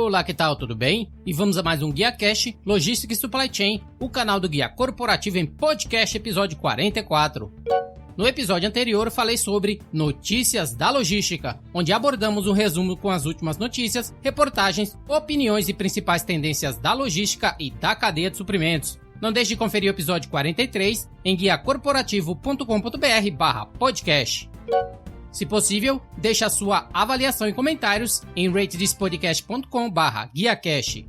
Olá, que tal? Tudo bem? E vamos a mais um GuiaCast Logística e Supply Chain, o canal do Guia Corporativo em podcast, episódio 44. No episódio anterior, falei sobre notícias da logística, onde abordamos um resumo com as últimas notícias, reportagens, opiniões e principais tendências da logística e da cadeia de suprimentos. Não deixe de conferir o episódio 43 em guiacorporativo.com.br/podcast. Se possível, deixe a sua avaliação e comentários em ratethispodcast.com/guiacast.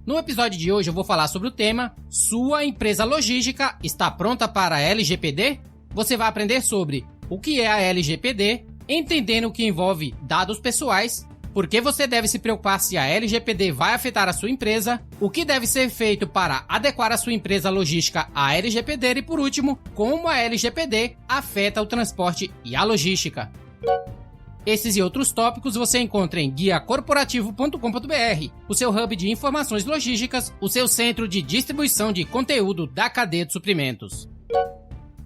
No episódio de hoje eu vou falar sobre o tema Sua empresa logística está pronta para a LGPD? Você vai aprender sobre o que é a LGPD, entendendo o que envolve dados pessoais, por que você deve se preocupar se a LGPD vai afetar a sua empresa, o que deve ser feito para adequar a sua empresa logística à LGPD e, por último, como a LGPD afeta o transporte e a logística. Esses e outros tópicos você encontra em guiacorporativo.com.br, o seu hub de informações logísticas, o seu centro de distribuição de conteúdo da cadeia de suprimentos.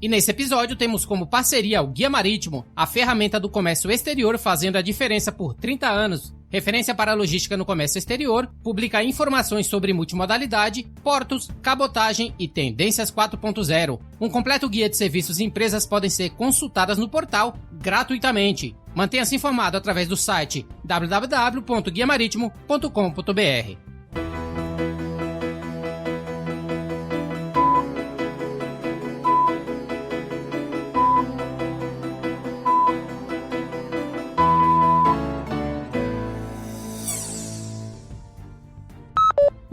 E nesse episódio temos como parceria o Guia Marítimo, a ferramenta do comércio exterior fazendo a diferença por 30 anos. Referência para a logística no comércio exterior, publica informações sobre multimodalidade, portos, cabotagem e tendências 4.0. Um completo guia de serviços e empresas podem ser consultadas no portal gratuitamente. Mantenha-se informado através do site www.guiamaritimo.com.br.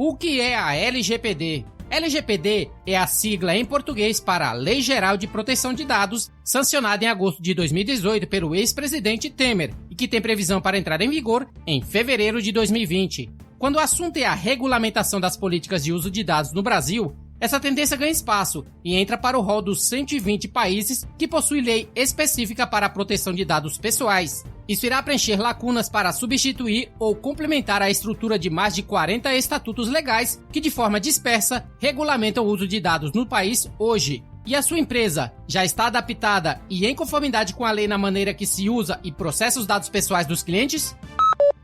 O que é a LGPD? LGPD é a sigla em português para Lei Geral de Proteção de Dados, sancionada em agosto de 2018 pelo ex-presidente Temer e que tem previsão para entrar em vigor em fevereiro de 2020. Quando o assunto é a regulamentação das políticas de uso de dados no Brasil, essa tendência ganha espaço e entra para o rol dos 120 países que possuem lei específica para a proteção de dados pessoais. Isso irá preencher lacunas para substituir ou complementar a estrutura de mais de 40 estatutos legais que, de forma dispersa, regulamentam o uso de dados no país hoje. E a sua empresa já está adaptada e em conformidade com a lei na maneira que se usa e processa os dados pessoais dos clientes?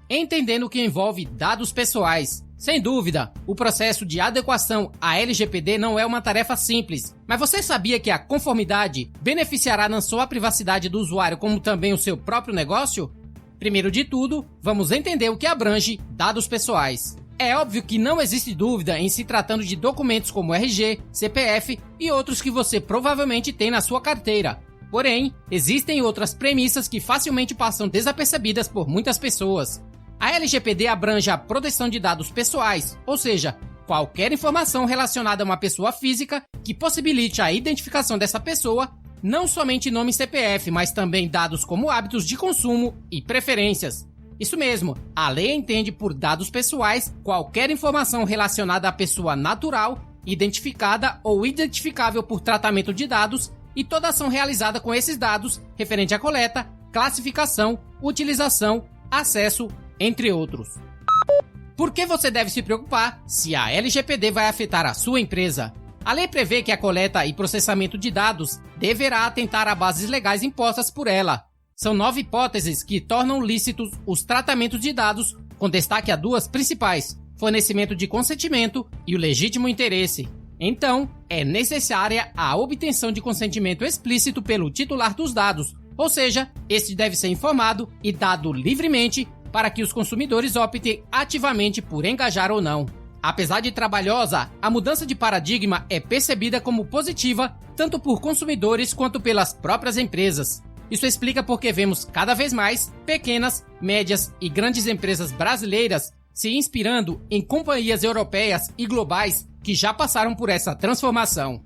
Entendendo o que envolve dados pessoais. Sem dúvida, o processo de adequação à LGPD não é uma tarefa simples, mas você sabia que a conformidade beneficiará não só a privacidade do usuário, como também o seu próprio negócio? Primeiro de tudo, vamos entender o que abrange dados pessoais. É óbvio que não existe dúvida em se tratando de documentos como RG, CPF e outros que você provavelmente tem na sua carteira. Porém, existem outras premissas que facilmente passam desapercebidas por muitas pessoas. A LGPD abrange a proteção de dados pessoais, ou seja, qualquer informação relacionada a uma pessoa física que possibilite a identificação dessa pessoa, não somente nome e CPF, mas também dados como hábitos de consumo e preferências. Isso mesmo, a lei entende por dados pessoais qualquer informação relacionada à pessoa natural, identificada ou identificável por tratamento de dados e toda ação realizada com esses dados referente à coleta, classificação, utilização, acesso, entre outros. Por que você deve se preocupar se a LGPD vai afetar a sua empresa? A lei prevê que a coleta e processamento de dados deverá atentar a bases legais impostas por ela. São 9 hipóteses que tornam lícitos os tratamentos de dados, com destaque a 2 principais: fornecimento de consentimento e o legítimo interesse. Então, é necessária a obtenção de consentimento explícito pelo titular dos dados, ou seja, este deve ser informado e dado livremente para que os consumidores optem ativamente por engajar ou não. Apesar de trabalhosa, a mudança de paradigma é percebida como positiva tanto por consumidores quanto pelas próprias empresas. Isso explica porque vemos cada vez mais pequenas, médias e grandes empresas brasileiras se inspirando em companhias europeias e globais que já passaram por essa transformação.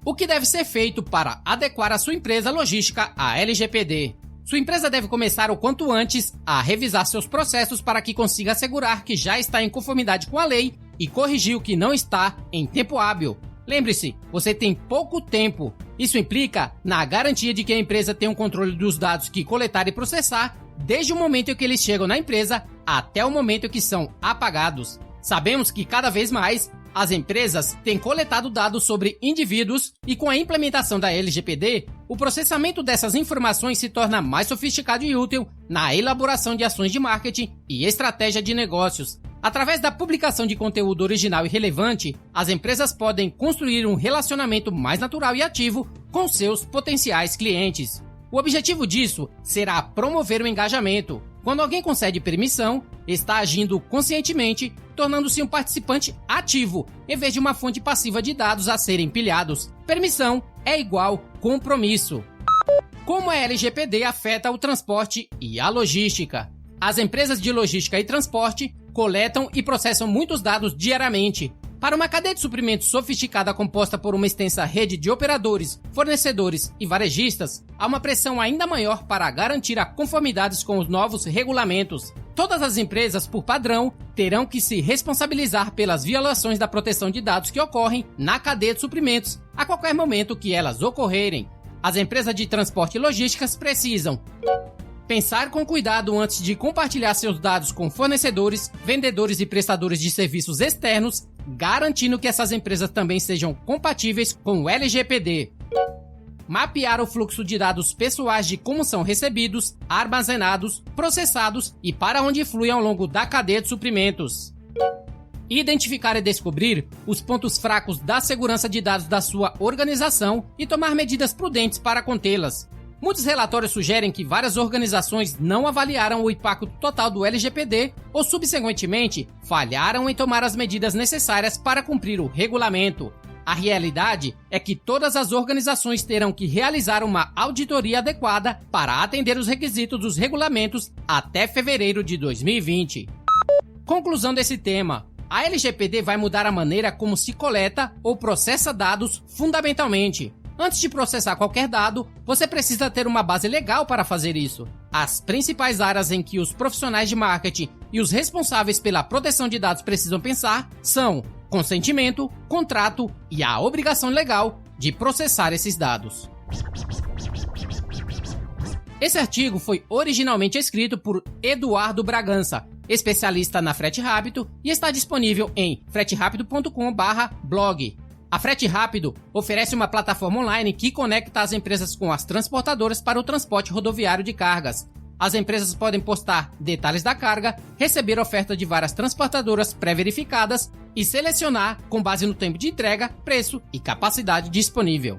O que deve ser feito para adequar a sua empresa logística à LGPD? Sua empresa deve começar o quanto antes a revisar seus processos para que consiga assegurar que já está em conformidade com a lei e corrigir o que não está em tempo hábil. Lembre-se, você tem pouco tempo. Isso implica na garantia de que a empresa tem um controle dos dados que coletar e processar, desde o momento em que eles chegam na empresa até o momento em que são apagados. Sabemos que cada vez mais as empresas têm coletado dados sobre indivíduos e com a implementação da LGPD, o processamento dessas informações se torna mais sofisticado e útil na elaboração de ações de marketing e estratégia de negócios. Através da publicação de conteúdo original e relevante, as empresas podem construir um relacionamento mais natural e ativo com seus potenciais clientes. O objetivo disso será promover o engajamento. Quando alguém concede permissão, está agindo conscientemente, tornando-se um participante ativo, em vez de uma fonte passiva de dados a serem empilhados. Permissão é igual compromisso. Como a LGPD afeta o transporte e a logística? As empresas de logística e transporte coletam e processam muitos dados diariamente. Para uma cadeia de suprimentos sofisticada composta por uma extensa rede de operadores, fornecedores e varejistas, há uma pressão ainda maior para garantir a conformidade com os novos regulamentos. Todas as empresas, por padrão, terão que se responsabilizar pelas violações da proteção de dados que ocorrem na cadeia de suprimentos, a qualquer momento que elas ocorrerem. As empresas de transporte e logísticas precisam pensar com cuidado antes de compartilhar seus dados com fornecedores, vendedores e prestadores de serviços externos, garantindo que essas empresas também sejam compatíveis com o LGPD. Mapear o fluxo de dados pessoais de como são recebidos, armazenados, processados e para onde fluem ao longo da cadeia de suprimentos. Identificar e descobrir os pontos fracos da segurança de dados da sua organização e tomar medidas prudentes para contê-las. Muitos relatórios sugerem que várias organizações não avaliaram o impacto total do LGPD ou, subsequentemente, falharam em tomar as medidas necessárias para cumprir o regulamento. A realidade é que todas as organizações terão que realizar uma auditoria adequada para atender os requisitos dos regulamentos até fevereiro de 2020. Conclusão desse tema. A LGPD vai mudar a maneira como se coleta ou processa dados fundamentalmente. Antes de processar qualquer dado, você precisa ter uma base legal para fazer isso. As principais áreas em que os profissionais de marketing e os responsáveis pela proteção de dados precisam pensar são consentimento, contrato e a obrigação legal de processar esses dados. Esse artigo foi originalmente escrito por Eduardo Bragança, especialista na Frete Rápido, e está disponível em freterapido.com/blog. A Frete Rápido oferece uma plataforma online que conecta as empresas com as transportadoras para o transporte rodoviário de cargas. As empresas podem postar detalhes da carga, receber oferta de várias transportadoras pré-verificadas e selecionar com base no tempo de entrega, preço e capacidade disponível.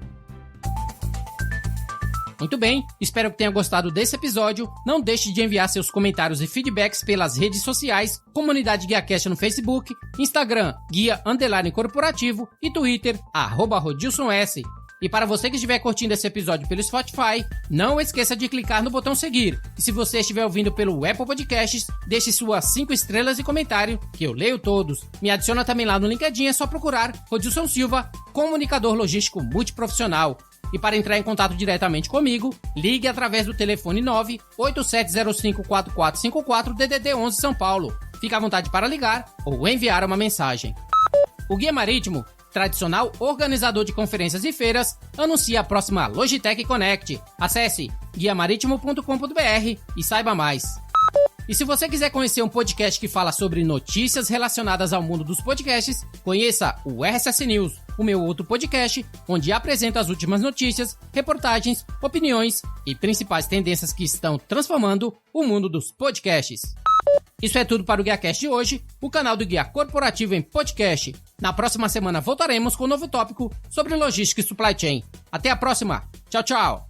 Muito bem, espero que tenha gostado desse episódio. Não deixe de enviar seus comentários e feedbacks pelas redes sociais, Comunidade GuiaCast no Facebook, Instagram, Guia_Corporativo e Twitter, @RodilsonS. E para você que estiver curtindo esse episódio pelo Spotify, não esqueça de clicar no botão seguir. E se você estiver ouvindo pelo Apple Podcasts, deixe suas 5 estrelas e comentário, que eu leio todos. Me adiciona também lá no LinkedIn, é só procurar Rodilson Silva, comunicador logístico multiprofissional. E para entrar em contato diretamente comigo, ligue através do telefone 987054454 DDD 11 São Paulo. Fique à vontade para ligar ou enviar uma mensagem. O Guia Marítimo, tradicional organizador de conferências e feiras, anuncia a próxima Logitech Connect. Acesse guiamaritimo.com.br e saiba mais. E se você quiser conhecer um podcast que fala sobre notícias relacionadas ao mundo dos podcasts, conheça o RSS News, o meu outro podcast, onde apresento as últimas notícias, reportagens, opiniões e principais tendências que estão transformando o mundo dos podcasts. Isso é tudo para o GuiaCast de hoje, o canal do Guia Corporativo em podcast. Na próxima semana voltaremos com um novo tópico sobre logística e supply chain. Até a próxima. Tchau, tchau.